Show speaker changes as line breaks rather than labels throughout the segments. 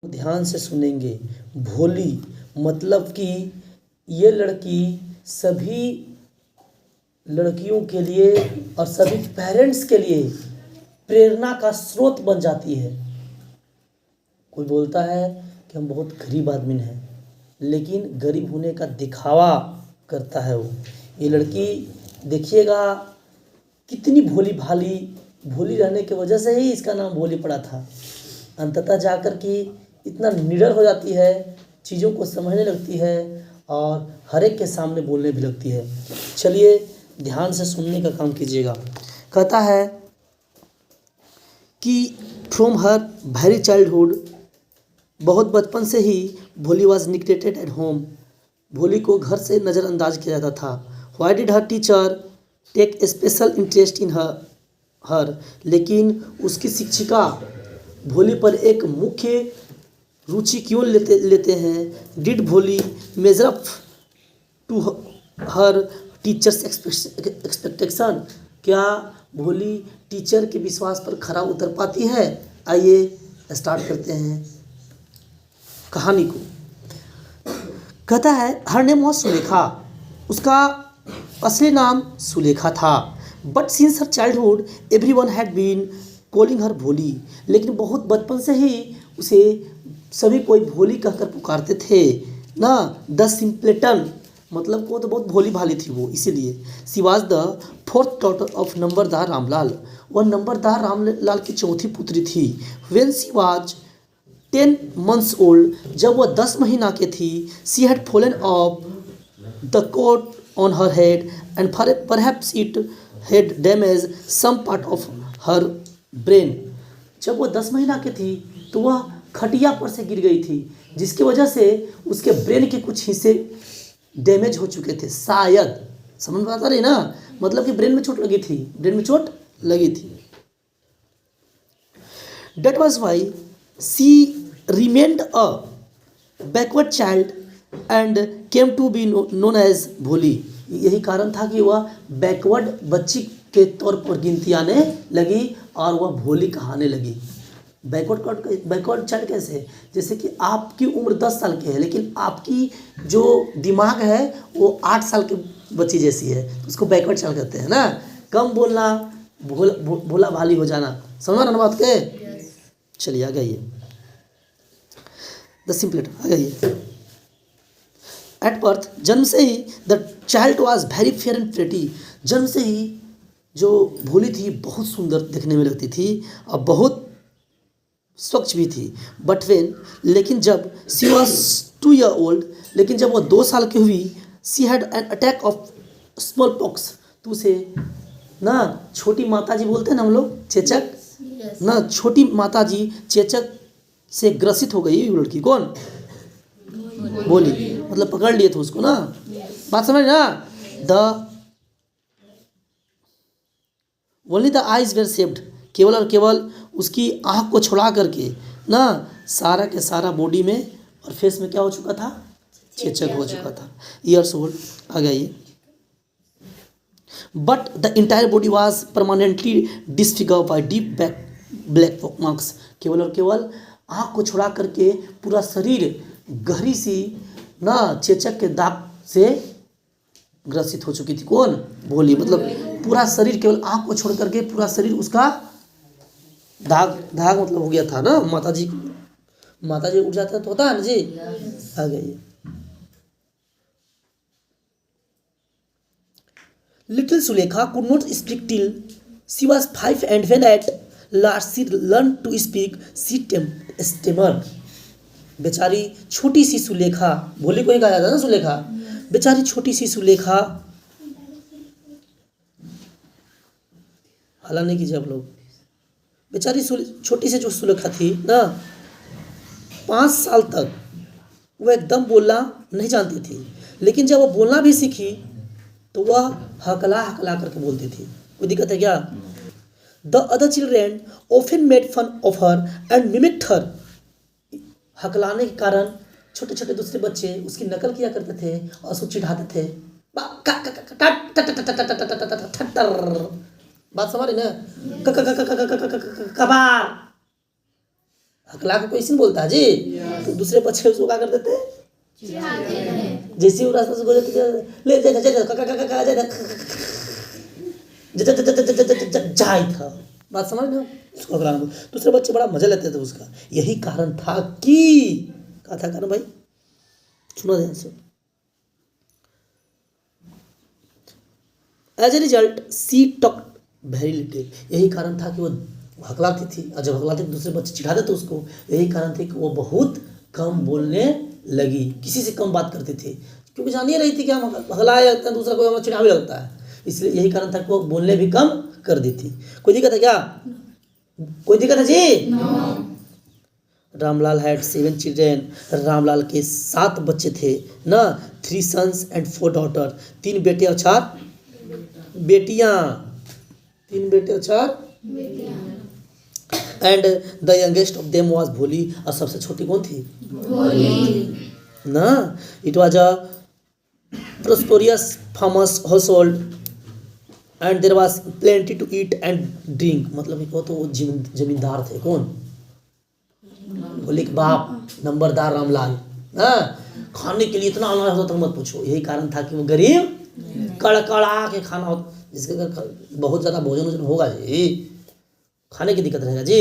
ध्यान से सुनेंगे। भोली मतलब कि ये लड़की सभी लड़कियों के लिए और सभी पेरेंट्स के लिए प्रेरणा का स्रोत बन जाती है। कोई बोलता है कि हम बहुत गरीब आदमी हैं, लेकिन गरीब होने का दिखावा करता है वो। ये लड़की देखिएगा कितनी भोली भाली, भोली रहने की वजह से ही इसका नाम भोली पड़ा था। अंततः जाकर के इतना निडर हो जाती है, चीज़ों को समझने लगती है और हर एक के सामने बोलने भी लगती है। चलिए ध्यान से सुनने का काम कीजिएगा। कहता है कि फ्रॉम हर वेरी चाइल्डहुड, बहुत बचपन से ही भोली वॉज निग्लेक्टेड एट होम। भोली को घर से नज़रअंदाज किया जाता था। Why did her teacher take special interest in her, लेकिन उसकी शिक्षिका भोली पर एक मुख्य रुचि क्यों लेते हैं। Did Bholi measure up to her teacher's expectation, क्या भोली टीचर के विश्वास पर खरा उतर पाती है। आइए स्टार्ट करते हैं कहानी को। कहता है हर नेम वॉज सुलेखा, उसका असली नाम सुलेखा था। But since her childhood everyone had been calling her Bholi, लेकिन बहुत बचपन से ही उसे सभी कोई भोली कहकर पुकारते थे ना। द सिंपलेटन मतलब को तो बहुत भोली भाली थी वो, इसीलिए। She was the fourth daughter of numberdar Ramlal, वह नंबरदार रामलाल की चौथी पुत्री थी। When she was 10 months old, जब वह 10 महीना की थी, she had fallen off the cot on her head and perhaps it had damaged some part of her brain. जब वह 10 महीना की थी तो वह खटिया पर से गिर गई थी, जिसकी वजह से उसके ब्रेन के कुछ हिस्से डैमेज हो चुके थे। शायद समझ में आता रही ना, मतलब कि ब्रेन में चोट लगी थी, ब्रेन में चोट लगी थी। That was why she remained a backward child and came to be known as भोली। यही कारण था कि वह बैकवर्ड बच्ची के तौर पर गिनती आने लगी और वह भोली कहाने लगी। बैकवर्ड चाइल्ड कैसे, जैसे कि आपकी उम्र 10 साल की है, लेकिन आपकी जो दिमाग है वो 8 साल की बच्ची जैसी है, तो उसको बैकवर्ड चाइल्ड कहते हैं ना। कम बोलना, भोला भाली हो जाना, समझ रहे ना बात के। चलिए आ गई द सिंपलेट आ गई। एट बर्थ, जन्म से ही the child was very fair and pretty, जन्म से ही जो भोली थी बहुत सुंदर दिखने में लगती थी और बहुत स्वच्छ भी थी। बट वेन, लेकिन जब शी वॉज 2 years old, लेकिन जब वह 2 साल की हुई, she had an attack of small pox, तो उसे ना छोटी माता जी बोलते हैं ना हम लोग, चेचक ना, छोटी माता जी चेचक से ग्रसित हो गई। लड़की कौन, भोली, मतलब पकड़ लिए थे उसको ना, बात समझ ना। The only the eyes were saved, केवल और केवल उसकी आँख को छुड़ा करके ना सारा के सारा बॉडी में और फेस में क्या हो चुका था, चेचक हो चुका था। ईयर्स ओल्ड आ गया ये। But the entire body was permanently disfigure by deep black marks, केवल और केवल आँख को छुड़ा करके पूरा शरीर गहरी सी ना चेचक के दाग से ग्रसित हो चुकी थी। कौन, भोली, मतलब पूरा शरीर, केवल आँख को छोड़ करके पूरा शरीर उसका दाग मतलब हो गया था ना। माता जी उठ जाता तो होता है ना जी। आ गई। Little Sulekha could not speak till she was 5, and when at last she learned to speak, she stammered। बेचारी छोटी सी सुलेखा, भोली को ही कहा जाता है ना सुलेखा, बेचारी छोटी सी सुलेखा, हला नहीं कीजिए आप लोग। बेचारी छोटी सी जो सुलेखा थी ना, 5 साल तक वह एकदम बोलना नहीं जानती थी, लेकिन जब वह बोलना भी सीखी तो वह हकला करके बोलती थी। कोई दिक्कत है क्या। The other children often made fun of her and mimicked her, हकलाने के कारण छोटे छोटे दूसरे बच्चे उसकी नकल किया करते थे और उसको चिढ़ाते थे। बात समझ रही ना, कबार, हकला के क्वेश्चन बोलता है जी, तो दूसरे बच्चे उसको क्या कर देते, जैसे वो रास्ते से गुजरते ले जाए था, बात समझ ना, उसको हकलाना। दूसरे बच्चे बड़ा मजा लेते थे उसका। यही कारण था कि, क्या था कारण भाई, सुना ध्यान से। As a result she talk very little, यही कारण था कि वो हकलाती थी, और जब हकलाती तो दूसरे बच्चे चिढ़ा देते उसको। यही कारण थे कि वो बहुत कम बोलने लगी, किसी से कम बात करती थी, क्योंकि जान ही रही थी कि हम हकलाए लगता है, दूसरा कोई हमें चिढ़ा भी लगता है, इसलिए यही कारण था कि वो बोलने भी कम कर दी थी। कोई दिक्कत है क्या? कोई दिक्कत है जी? रामलाल हैड 7 चिल्ड्रेन, रामलाल के 7 बच्चे थे ना, 3 सन्स एंड 4 डॉटर, 3 बेटे और 4 बेटियां, 3 बेटे और 4 and the youngest of them was भोली, और सबसे छोटी कौन थी? भोली ना। It was a prosperous farmers household and there was plenty to eat and drink, मतलब वो तो जमींदार थे। कौन? भोली के बाप नंबरदार रामलाल। खाने के लिए इतना अनाज होता मत पूछो। यही कारण था कि वो गरीब कड़कड़ा के खाना हो, जिसके अगर बहुत ज़्यादा भोजन होगा जी, खाने की दिक्कत रहेगा जी।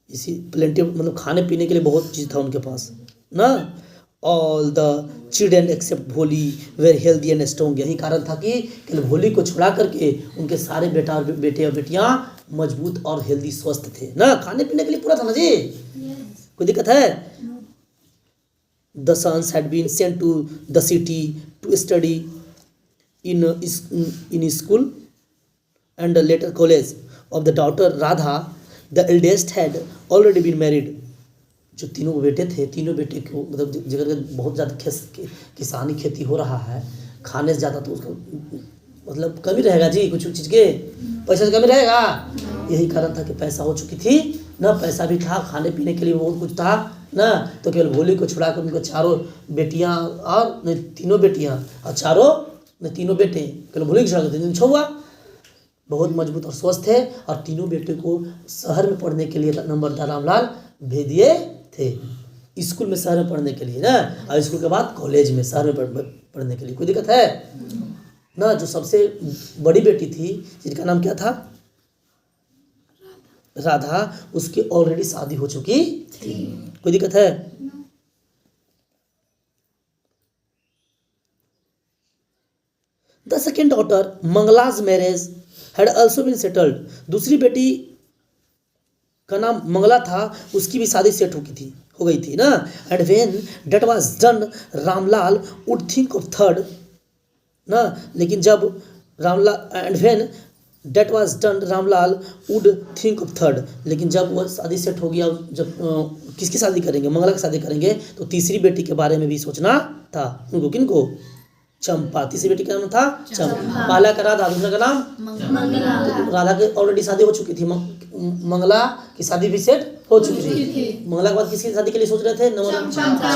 इसी प्लेंटी मतलब खाने पीने के लिए बहुत चीज़ था उनके पास ना। ऑल द चिल्ड्रेन एक्सेप्ट भोली वेर हेल्दी एंड स्ट्रॉन्ग, यही कारण था कि भोली को छुड़ा करके उनके सारे बेटे और बेटियां मजबूत और हेल्दी स्वस्थ थे ना। खाने पीने के लिए पूरा था ना जी। कोई दिक्कत है? The sons had been sent to the city to study in school and later college of the daughter Radha the eldest had already been married. जो तीनों बेटे थे, तीनों बेटे को मतलब जगह बहुत ज़्यादा किसानी खेती हो रहा है, खाने से ज़्यादा तो उसका मतलब कमी रहेगा जी, कुछ चीज़ के पैसे से कमी रहेगा। यही कारण था कि पैसा हो चुकी थी ना, पैसा भी था, खाने पीने के लिए बहुत कुछ था ना। तो केवल भोली को छुड़ा कर उनको 4 बेटियां और नहीं 3 बेटियां और 3 बेटे, केवल भोली को छुड़ा कर 3 छुआ बहुत मजबूत और स्वस्थ थे। और 3 बेटे को शहर में पढ़ने के लिए नंबरदार रामलाल भेज दिए थे, स्कूल में शहर में पढ़ने के लिए ना, और स्कूल के बाद कॉलेज में शहर में पढ़ने के लिए। कोई दिक्कत है ना? जो सबसे बड़ी बेटी थी जिनका नाम क्या था? राधा, उसकी ऑलरेडी शादी हो चुकी थी। कोई दिक्कत है? The second daughter Mangla's marriage had also been settled, दूसरी बेटी का नाम मंगला था, उसकी भी शादी सेट हो गई थी ना। And when that was done Ramlal would think of third ना, लेकिन जब Ramlal and when that was done Ramlal would think of third, लेकिन जब वह शादी सेट हो गया, जब किसकी शादी करेंगे? मंगला की शादी करेंगे, तो तीसरी बेटी के बारे में भी सोचना था उनको। किनको? चंपा। तीसरी बेटी का नाम था चंपा। पहला का राधा, दूसरा का नाम मंगला। तो राधा की ऑलरेडी शादी हो चुकी थी, मंगला की शादी भी सेट हो चुकी थी। मंगला के बाद किसकी शादी के लिए सोच रहे थे? चंपा।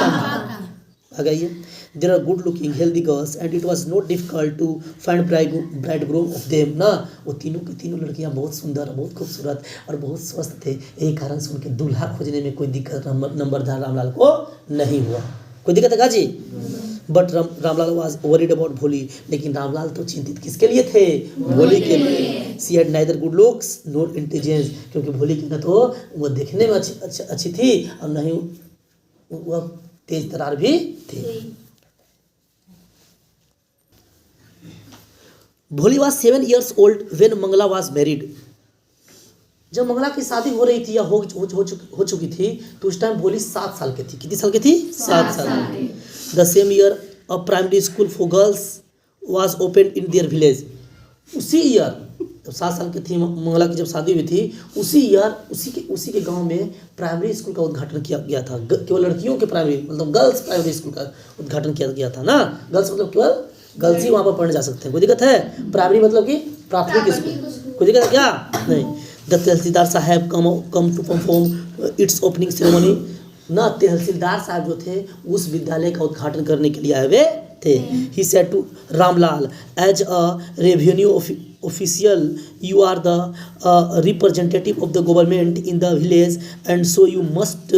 आ गई है। There are good looking healthy girls and it was not difficult to find bridegroom of them ना। वो तीनों की तीनों लड़कियां बहुत सुंदर, बहुत खूबसूरत और बहुत स्वस्थ थे। यही कारण से उनके दूल्हा खोजने में कोई दिक्कत नंबरदार रामलाल को नहीं हुआ। कोई दिक्कत है जी? But Ramlal was worried about Bholi, लेकिन रामलाल तो चिंतित किसके लिए थे? भोली के लिए। She had neither good looks nor intelligence, क्योंकि भोली की न तो वो देखने में अच्छी थी और न ही वह तेज तरार भी थी। Bholi was 7 years old when Mangla was married. जब मंगला की शादी हो रही थी या हो चुकी थी, तो उस टाइम भोली 7 साल की थी। कितनी साल की थी? 7 साल की। The same year a primary school for girls was open in their village. उसी ईयर जब 7 साल की थी मंगला की, जब शादी हुई थी, उसी ईयर उसी के गांव में प्राइमरी स्कूल का उद्घाटन किया गया था। केवल लड़कियों के प्राइमरी मतलब गर्ल्स प्राइमरी स्कूल का उद्घाटन किया गया था ना। गर्ल्स मतलब केवल गर्ल्स ही वहाँ पर पढ़ने जा सकते हैं। कोई दिक्कत है? प्राइमरी मतलब कि प्राथमिक स्कूल। कोई दिक्कत है क्या? नहीं। The tehsildar sahib come to perform its opening ceremony ना। तहसीलदार साहब जो थे उस विद्यालय का उद्घाटन करने के लिए आए हुए थे। He said to Ramlal as a revenue official, you are the representative of the government in the village, and so you must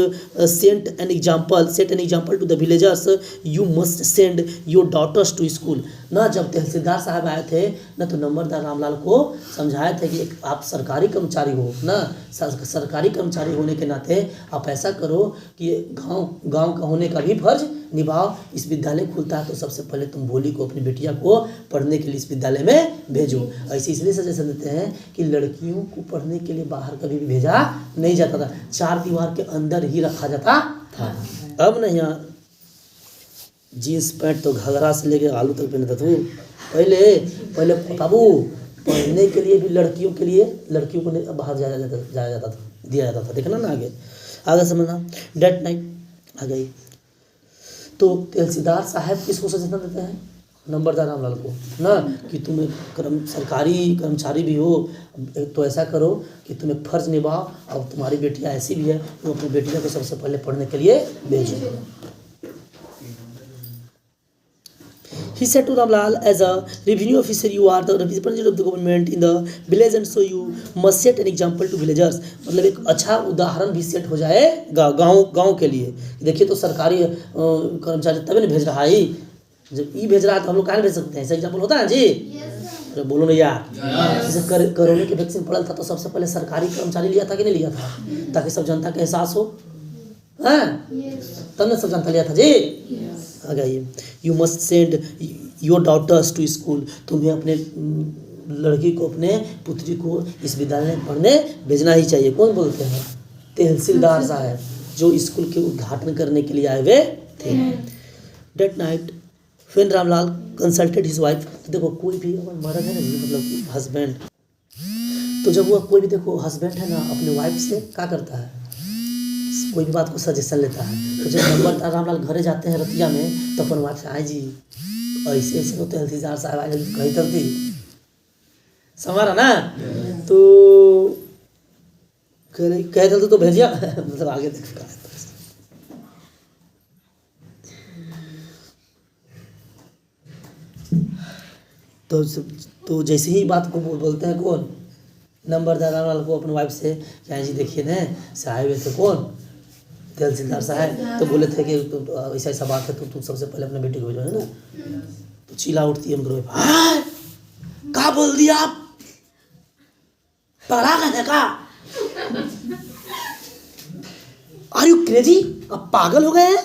set an example to the villagers. You must send your daughters to school. ना जब तहसीलदार साहब आए थे ना, तो नंबरदार रामलाल को समझाया था कि आप सरकारी कर्मचारी हो ना, सरकारी कर्मचारी होने के नाते आप ऐसा करो कि गांव का होने का भी फर्ज निभाओ। इस विद्यालय खुलता है तो सबसे पहले तुम भोली को, अपनी बेटिया को पढ़ने के लिए इस विद्यालय में भेजो। ऐसे इसलिए सजेशन देते हैं कि लड़कियों को पढ़ने के लिए बाहर कभी भी भेजा नहीं जाता था, चार दीवार के अंदर ही रखा जाता था। अब नहीं, यहाँ जीन्स पैंट तो घघरा से लेके आलू तक पहनता था। पहले बाबू पढ़ने के लिए भी लड़कियों को बाहर दिया जाता था। देखना ना आगे समझना। डेट नाइट आ गई तो तहसीलदार साहब किसको सजेशन देते हैं? नंबरदार रामलाल को ना, कि तुम एक सरकारी कर्मचारी भी हो, तो ऐसा करो कि तुम एक फर्ज निभाओ, और तुम्हारी बेटियां ऐसी भी है, तुम अपनी बेटियों को सबसे पहले पढ़ने के लिए भेजो। He said to Ramlal, as a revenue officer, you are the representative of the government in the village, and so you must set an example to villagers. मतलब एक अच्छा उदाहरण भी सेट हो जाए गांव के लिए। देखिए तो सरकारी कर्मचारी तभी नहीं भेज रहा है, जब ये भेज रहा है तो हम लोग कहाँ भेज सकते हैं? ऐसा एग्जाम्पल होता है जी? अरे बोलो ना यार। जैसे कोरोना की वैक्सीन पड़ल था तो सबसे पहले सरकारी कर्मचारी लिया था कि नहीं लिया था, ताकि सब जनता का एहसास हो, तब ने सब जनता लिया था जी। आ गई, you must send your daughters to school. तुम्हें अपने लड़की को, अपने पुत्री को इस विद्यालय में पढ़ने भेजना ही चाहिए। कौन बोलते हैं? तहसीलदार साहब, जो स्कूल के उद्घाटन करने के लिए आए हुए थे। That night when Ramlal consulted his wife. तो देखो कोई भी मर्द है ना जी, मतलब हस्बैंड, तो जब वो कोई भी देखो हस्बैंड है ना, अपने वाइफ से क्या करता है? कोई भी बात को सजेशन लेता है। तो जब नंबरदार रामलाल घरे जाते हैं रतिया में, तो अपन वाइफ से, आए जी ऐसे ऐसे तो तहसीलदार साहब आए कही तब थी समारा ना, तो कह दल तो भेजिया मतलब आगे देखा है। तो जैसे ही बात को बोलते हैं कौन? नंबरदार रामलाल को अपने वाइफ से, क्या जी देखिए ना से आए हुए थे कौन? तहसीलदार साहब। तो बोले थे कि ऐसा ऐसा बात है, तो तुम सबसे पहले अपने बेटे को भेजो, है ना। तो चिल्ला उठती है उनको, क्या बोल दिया आप? पढ़ा कहने का? Are you crazy? आप पागल हो गए हैं?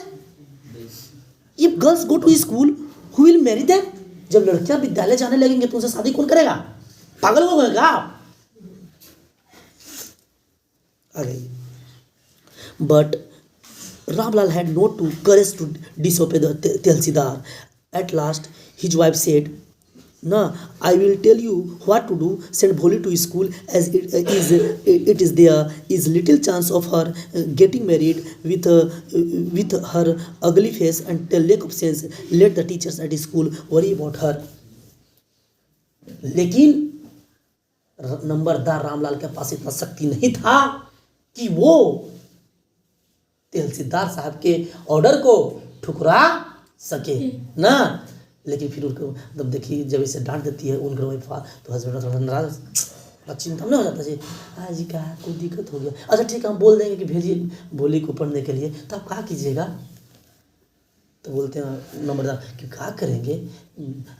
If girls go to school who will marry them? जब लड़कियां विद्यालय जाने लगेंगे तो उनसे शादी कौन करेगा? पागल हो गए क्या आप? आ गई। But Ramlal had no courage to disobey the Tehsildar. At last, his wife said, "Na, I will tell you what to do. Send Bholi to school, as it is there is little chance of her getting married with her ugly face and lack of sense. Let the teachers at school worry about her." लेकिन नंबरदार रामलाल के पास इतना शक्ति नहीं था कि वो तहसीलदार साहब के ऑर्डर को ठुकरा सके ना। लेकिन फिर उनको जब देखिए, जब इसे डांट देती है उनका वाइफ, तो हस्बैंड थोड़ा नाराज, चिंता नहीं हो जाता जी, हाँ जी क्या कोई दिक्कत हो गया, अच्छा ठीक है हम बोल देंगे कि भेजिए भोली को पढ़ने के लिए, तो आप क्या कीजिएगा? तो बोलते हैं नंबरदार कि क्या करेंगे,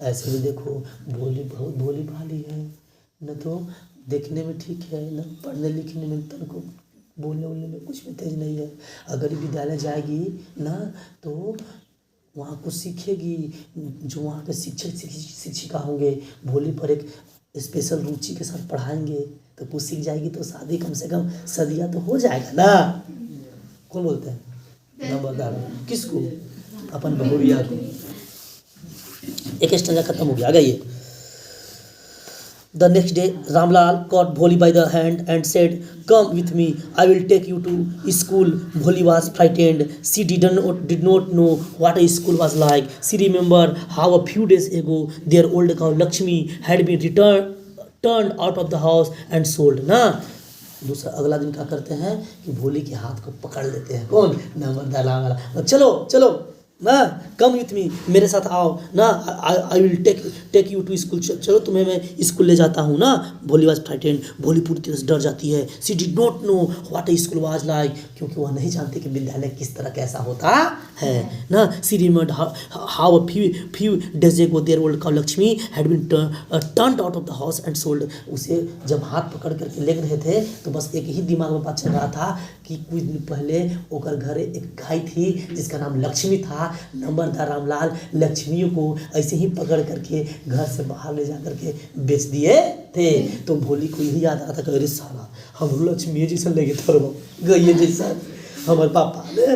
ऐसे भी देखो भोली बहुत भोली भाली है, न तो देखने में ठीक है, न पढ़ने लिखने में तनको बोलने बोलने में कुछ भी तेज नहीं है। अगर विद्यालय जाएगी ना तो वहाँ कुछ सीखेगी, जो वहाँ के शिक्षिका होंगे भोली पर एक स्पेशल रुचि के साथ पढ़ाएंगे, तो कुछ सीख जाएगी, तो शादी कम से कम सदिया तो हो जाएगा ना। कौन बोलते हैं? नंबरदार। किसको? अपन बहुरिया को। एक स्टंजा खत्म हो गया। आ गई। The next day, Ramlal caught Bholi by the hand and said, "Come with me. I will take you to school." Bholi was frightened. She did not know what a school was like. She remembered how a few days ago their old cow Lakshmi had been turned out of the house and sold. ना दूसरा अगला दिन क्या करते हैं कि भोली के हाथ को पकड़ लेते हैं। कौन? नंबरदार रामलाल। चलो चलो ना, कम विथ मी, मेरे साथ आओ ना, I will take you to school, चलो तुम्हें मैं स्कूल ले जाता हूँ ना। भोली वॉज फ्राइटेंड, भोली पूरी तरह से डर जाती है। She did not know what a school was like, क्योंकि वह नहीं जानती कि विद्यालय किस तरह कैसा होता है ना। She remembered how a few days ago their old cow Lakshmi had been turned out of the house and sold. उसे जब हाथ पकड़ करके ले रहे थे तो बस एक ही दिमाग में बात चल रहा था कि कुछ दिन पहले ओकर घरे एक गाय थी जिसका नाम लक्ष्मी था। नंबरदार रामलाल लक्ष्मी को ऐसे ही पकड़ करके घर से बाहर ले जा करके बेच दिए थे। तो भोली को यही याद आ रहा था कि अरे साला हम लक्ष्मी जैसा लगे थोड़ा गई जैसा हमारे पापा ने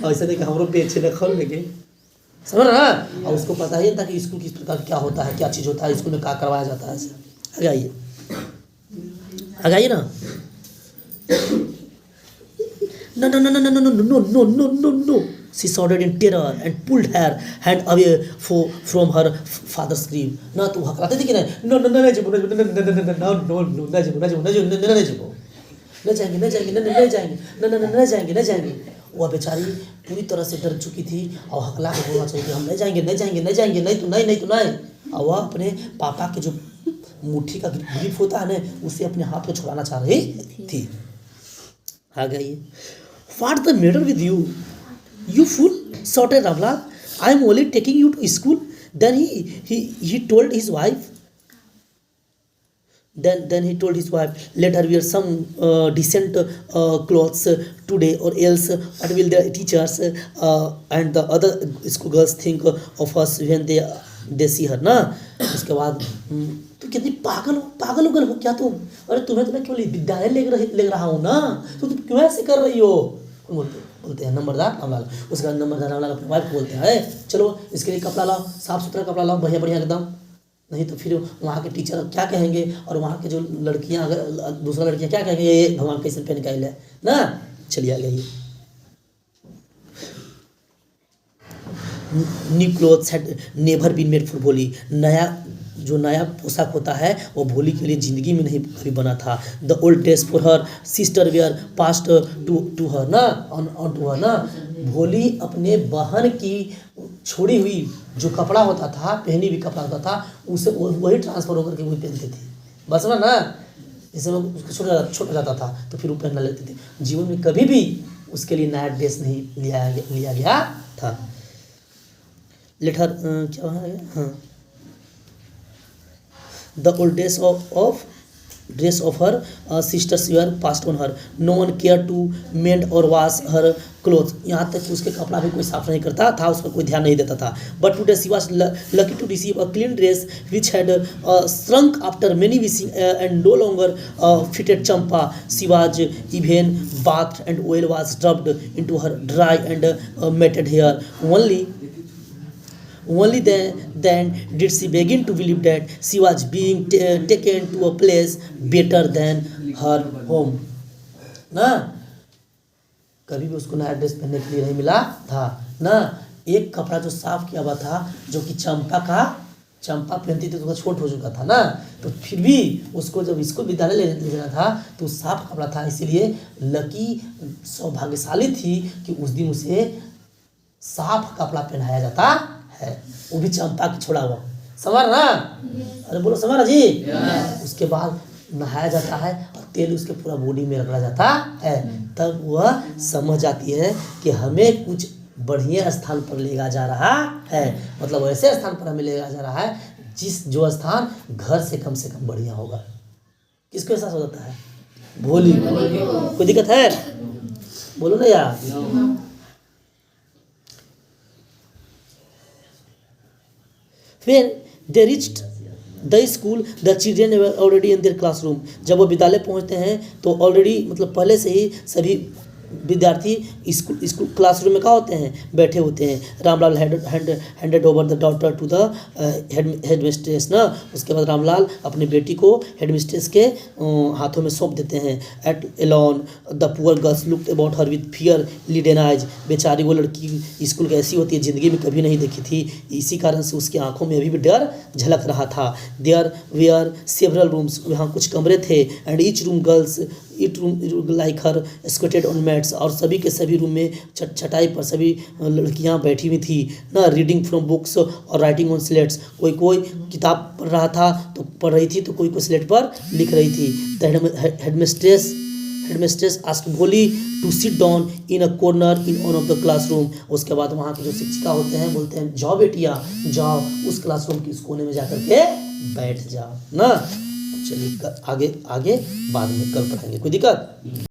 ऐसा नहीं कि हमरो बेचे न खोल लगे, समझ रहा ना। और उसको पता ही था कि स्कूल किस प्रकार क्या होता है, क्या चीज़ होता है, स्कूल में क्या करवाया जाता है। आगे आइए, आगे आइए ना। No, no, no, no, no, no, no, no, no, no, no, no. She shouted in terror and pulled her hand away from her father's grave. ना तू हकलाते थी कि नहीं, no, no, no, नहीं जीबो, no, no, no, no, no, no, नहीं जीबो, नहीं जीबो, नहीं जीबो, नहीं जीबो, नहीं जाएंगे, नहीं जाएंगे, नहीं जाएंगे, नहीं जाएंगे, नहीं जाएंगे। वह बेचारी पूरी तरह से डर चुकी थी और हकला के बोलना चाहिए कि हम नहीं जाएंगे, नहीं जाएंगे, नहीं जाएंगे, नहीं तू नहीं, नहीं तू नहीं। और वह अपने पापा के जो मुट्ठी का ग्रिप होता है ना, उसे अपने हाथ में छुड़ाना चाह रही थी। आ गई। What's the matter with you? You fool, shouted Ramlal. I am only taking you to school. Then he told his wife. Then he told his wife, let her wear some decent clothes today, or else what will the teachers and the other school girls think of us when they see her ना। उसके बाद तो कितनी पागल उगल हो क्या तुम, अरे तुम्हें तो मैं केवल विद्यालय ले रहा हूँ ना, तो तुम क्यों ऐसे कर रही हो। बोलते हैं नंबरदार रामलाल। उसके बाद नंबरदार रामलाल अपने वाइफ को बोलते हैं, चलो इसके लिए कपड़ा लाओ, साफ सुथरा कपड़ा लाओ, बढ़िया बढ़िया एकदम, नहीं तो फिर वहाँ के टीचर क्या कहेंगे और वहाँ के जो लड़कियाँ अगर दूसरा लड़कियाँ क्या कहेंगे, ये भगवान कैसे पहन के आए ना। चलिए आ गई। New clothes had never been made for Bholi. नया पोशाक होता है वो भोली के लिए ज़िंदगी में नहीं कभी बना था। The old dress for her sister were passed to her ना, ऑन टू हर ना। भोली अपने बहन की छोड़ी हुई जो कपड़ा होता था, पहनी हुई कपड़ा होता था, उसे वही ट्रांसफ़र होकर के वही पहनते थे, बस ना। जैसे उसको छोटा जाता था तो फिर वो पहनना लेते थे। जीवन में कभी भी उसके लिए नया ड्रेस नहीं लिया गया था। लेटर क्या वहाँ है, हाँ। The old dress of her sisters were passed on her. No one cared to mend or wash her clothes. यहाँ तक कि उसके कपड़ा भी कोई साफ नहीं करता था, उस पर कोई ध्यान नहीं देता था। But today she was lucky to receive a clean dress which had shrunk after many washing and no longer fitted Champa. She was even bathed and oil was rubbed into her dry and matted hair. Only then did she begin to believe that she was being taken to a place better than her home. ना कभी भी उसको नया dress पहनने के लिए नहीं मिला था ना। एक कपड़ा जो साफ किया हुआ था, जो कि चंपा पहनती थी तो उसका छोट हो चुका था ना, तो फिर भी उसको जब इसको विद्यालय ले जाना था तो साफ कपड़ा था, इसीलिए लकी सौभाग्यशाली थी कि उस दिन उसे साफ कपड़ा पहनाया जाता है, वो भी चंपा की छोड़ा हुआ। समझ ना, अरे बोलो समझ जी। उसके बाद नहाया जाता है और तेल उसके पूरा बॉडी में रगड़ा जाता है, तब वह समझ जाती है कि हमें कुछ बढ़िया स्थान पर ले जा रहा है। मतलब ऐसे स्थान पर हमें ले जा रहा है जो स्थान घर से कम बढ़िया होगा। किसको एहसास हो जाता है? भोली। कोई दिक्कत है? बोलो ना यार। When they reached the school, the children were already in their classroom. जब वो विद्यालय पहुंचते हैं तो ऑलरेडी मतलब पहले से ही सभी विद्यार्थी स्कूल क्लासरूम में क्या होते हैं, बैठे होते हैं। Ramlal handed over the daughter to the headmistress ना। उसके बाद रामलाल अपनी बेटी को हेडमिस्ट्रेस के हाथों में सौंप देते हैं। At alone the poor girls looked about her with fear laden eyes. बेचारी वो लड़की स्कूल कैसी होती है ज़िंदगी में कभी नहीं देखी थी, इसी कारण से उसकी आंखों में अभी भी डर झलक रहा था। देयर वेयर सेवरल रूम्स, वहाँ कुछ कमरे थे। And each room girls it room like her squatted on mats, और सभी के सभी रूम में चटाई पर सभी लड़कियां बैठी हुई थी ना, रीडिंग फ्रॉम बुक्स और राइटिंग ऑन स्लेट्स, कोई कोई किताब पढ़ रहा था तो पढ़ रही थी, तो कोई कोई स्लेट पर लिख रही थी। The headmistress asked Bholi to sit down in a corner in one of the classroom. उसके बाद वहाँ के जो शिक्षिका होते हैं बोलते हैं, जाओ बेटिया जाओ, उस क्लासरूम के इस कोने में जाकर के बैठ जाओ ना। चलिए आगे आगे बाद में कल पढ़ाएंगे, कोई दिक्कत।